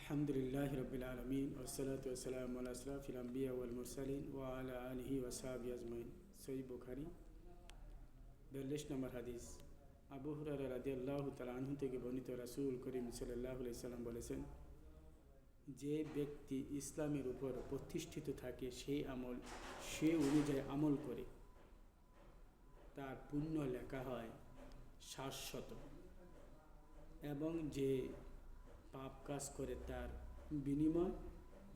আলহামদুলিল্লাহ রবিল আলমিন ওসলাতু ওসালাম আলা আশরাফিল আম্বিয়া ওয়াল মুরসালিন ওয়া আলা আলিহি ওয়া সাহবিহি আজমাইন। সহিহ বুখারী 42 নম্বর হাদিস। আবু হুরায়রা রাদিয়াল্লাহু তাআলা আনহু থেকে বর্ণিত, রাসূল করিম সাল্লাল্লাহু আলাইহি সাল্লাম বলেছেন, যে ব্যক্তি ইসলামের উপর প্রতিষ্ঠিত থাকে সে অনুযায়ী আমল করে তার পুণ্য লেখা হয় 700, এবং যে পাপ কাজ করে তার বিনিময়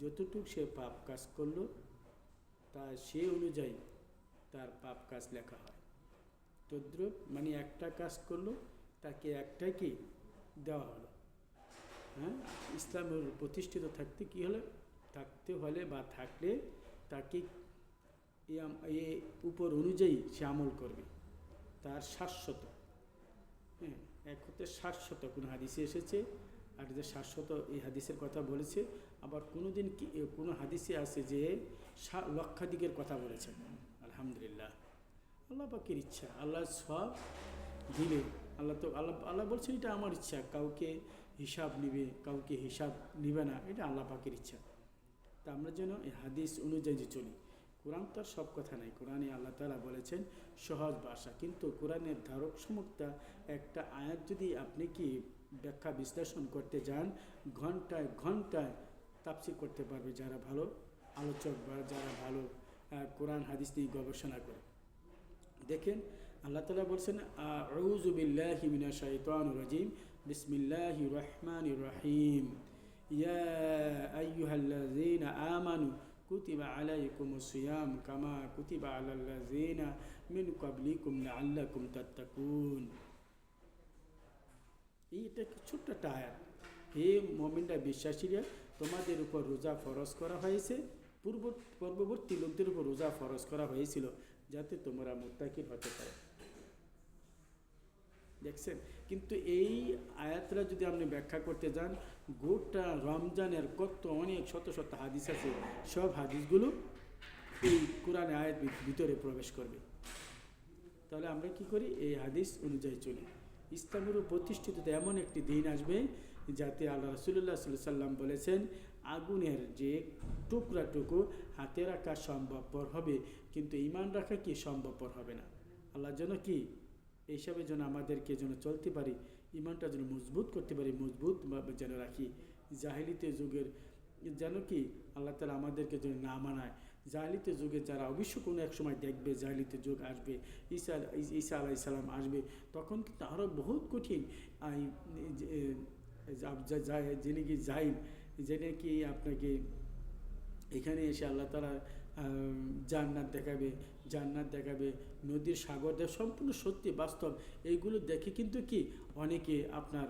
যতটুকু সে পাপ কাজ করলো তা সে অনুযায়ী তার পাপ কাজ লেখা হয়। তদ্রুপ মানে একটা কাজ করলো তাকে একটাই কি দেওয়া হলো। হ্যাঁ, ইসলামের প্রতিষ্ঠিত থাকতে হলে বা থাকলে তাকে এ উপর অনুযায়ী সে আমল করবে। তার 700, হ্যাঁ, এক হতে 700 কোনো হাদিসে এসেছে, আর যে 700 এই হাদিসের কথা বলেছে। আবার কোনো হাদিসে আছে যে লক্ষাধিকের কথা বলেছেন। আলহামদুলিল্লাহ, আল্লাহ পাকের ইচ্ছা। আল্লাহ সব দিলে আল্লাহ বলছেন এটা আমার ইচ্ছা, কাউকে হিসাব নিবে কাউকে হিসাব নিবে না, এটা আল্লাহ পাকের ইচ্ছা। তা আমরা যেন এই হাদিস অনুযায়ী যে চলি। কোরআন তো আর সব কথা নাই, কোরআনে আল্লাহ তাআলা বলেছেন সহজ ভাষা, কিন্তু কোরআনের ধারক সমুক্তা একটা আয়াত যদি আপনি কি ব্যাখ্যা বিশ্লেষণ করতে যান, ঘন্টায় ঘন্টায় তাফসীর করতে পারবে যারা ভালো আলোচক বা যারা ভালো কোরআন হাদিস নিয়ে গবেষণা করে। দেখেন আল্লাহ তাআলা বলছেন, আউযু বিল্লাহি মিনাশ শাইতানির রাজিম, বিসমিল্লাহির রহমানির রহিম, ইয়া আইয়ুহাল্লাযীনা আমানু কুতিবা আলাইকুমুস সিয়াম কামা কুতিবা আলাল্লাযীনা মিন ক্বাবলিকুম লাআল্লাকুম তাত্তাকুন। এইটা ছোট্ট একটা আয়াত। হে মুমিনরা, বিশ্বাসীরা, তোমাদের উপর রোজা ফরজ করা হয়েছে, পূর্ববর্তী লোকদের উপর রোজা ফরজ করা হয়েছিল যাতে তোমরা মুত্তাকিন হতে পারো। দেখছেন, কিন্তু এই আয়াতটা যদি আপনি ব্যাখ্যা করতে যান, গোটা রমজানের অনেক শত শত হাদিস আছে, সব হাদিসগুলো এই কোরআনে আয়াত ভিতরে প্রবেশ করবে। তাহলে আমরা কি করি? এই হাদিস অনুযায়ী চলি। ইসলামের প্রতিষ্ঠিত এমন একটি দিন আসবে যাতে আল্লাহ রাসূলুল্লাহ সাল্লাল্লাহু আলাইহি ওয়াসাল্লাম বলেছেন, আগুনের যে টুকরাটুকু হাতে রাখা সম্ভবপর হবে, কিন্তু ঈমান রাখা কি সম্ভবপর হবে না। আল্লাহ যেন কি এইসবের জন্য আমাদেরকে যেন চলতে পারি, ঈমানটা যেন মজবুত করতে পারি, মজবুত যেন রাখি। জাহিলিতে যুগের যেন কি আল্লাহ তাআলা আমাদেরকে যেন না মানায়। জাহিলিতে যুগে যারা অবশ্য কোনো এক সময় দেখবে, জাহিলিতে যুগ আসবে, ঈসা আলাইহিস সালাম আসবে, তখন কিন্তু আরও বহুত কঠিন। যিনি কি জাহিল, যিনি কি আপনাকে এখানে এসে আল্লাহ তাআলা জান্নাত দেখাবে, নদীর সাগর দেখ, সম্পূর্ণ সত্যি বাস্তব। এইগুলো দেখে কিন্তু কি অনেকে আপনার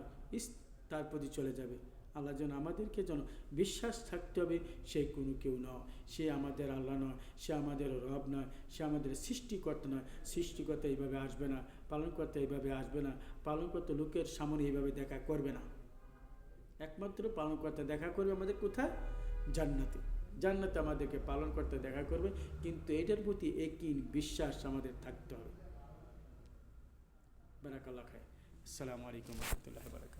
তার প্রতি চলে যাবে। আল্লাহ যেন আমাদেরকে যেন বিশ্বাস থাকতে হবে সে কোনো কেউ নয়, সে আমাদের আল্লাহ নয়, সে আমাদের রব নয়, সে আমাদের সৃষ্টিকর্তা নয়। সৃষ্টিকর্তা এইভাবে আসবে না, পালনকর্তা এইভাবে আসবে না, পালনকর্তা লোকের সামনে এইভাবে দেখা করবে না। একমাত্র পালনকর্তা দেখা করবে আমাদের কোথায়? জান্নাতে আমাদেরকে পালন করতে দেখা করবে, কিন্তু এটার প্রতি একই বিশ্বাস আমাদের থাকতে হবে। বারাকাল্লাহ খায়। আসসালামু আলাইকুম ওয়া রাহমাতুল্লাহি ওয়া বারাকাতুহু।